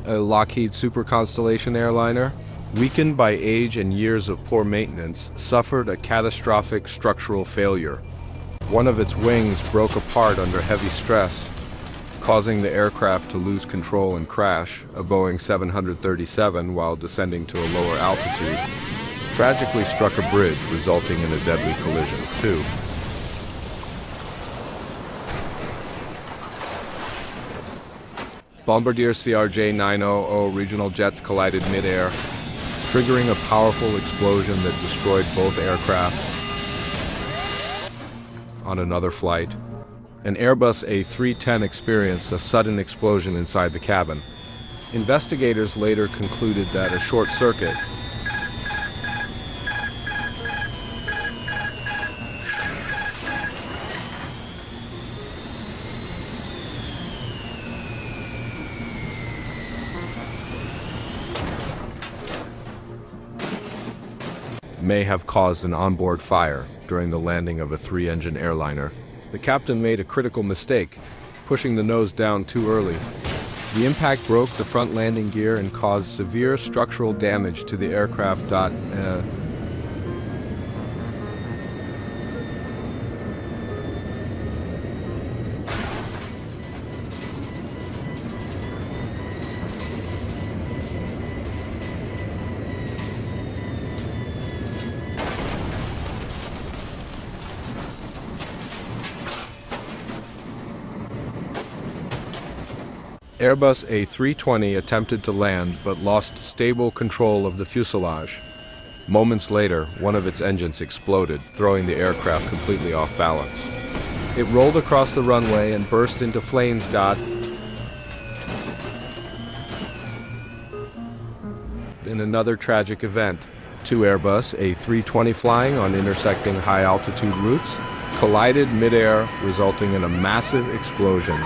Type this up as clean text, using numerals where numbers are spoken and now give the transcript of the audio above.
a Lockheed Super Constellation airliner, weakened by age and years of poor maintenance, suffered a catastrophic structural failure. One of its wings broke apart under heavy stress, causing the aircraft to lose control and crash. A Boeing 737, while descending to a lower altitude, tragically struck a bridge, resulting in a deadly collision. 2. Bombardier CRJ-900 regional jets collided mid-air, triggering a powerful explosion that destroyed both aircraft. On another flight, an Airbus A310 experienced a sudden explosion inside the cabin. Investigators later concluded that a short circuit may have caused an onboard fire during the landing of a 3-engine airliner. The captain made a critical mistake, pushing the nose down too early. The impact broke the front landing gear and caused severe structural damage to the aircraft. Airbus A320 attempted to land but lost stable control of the fuselage. Moments later, one of its engines exploded, throwing the aircraft completely off balance. It rolled across the runway and burst into flames. In another tragic event, 2 Airbus A320 flying on intersecting high-altitude routes collided mid-air, resulting in a massive explosion.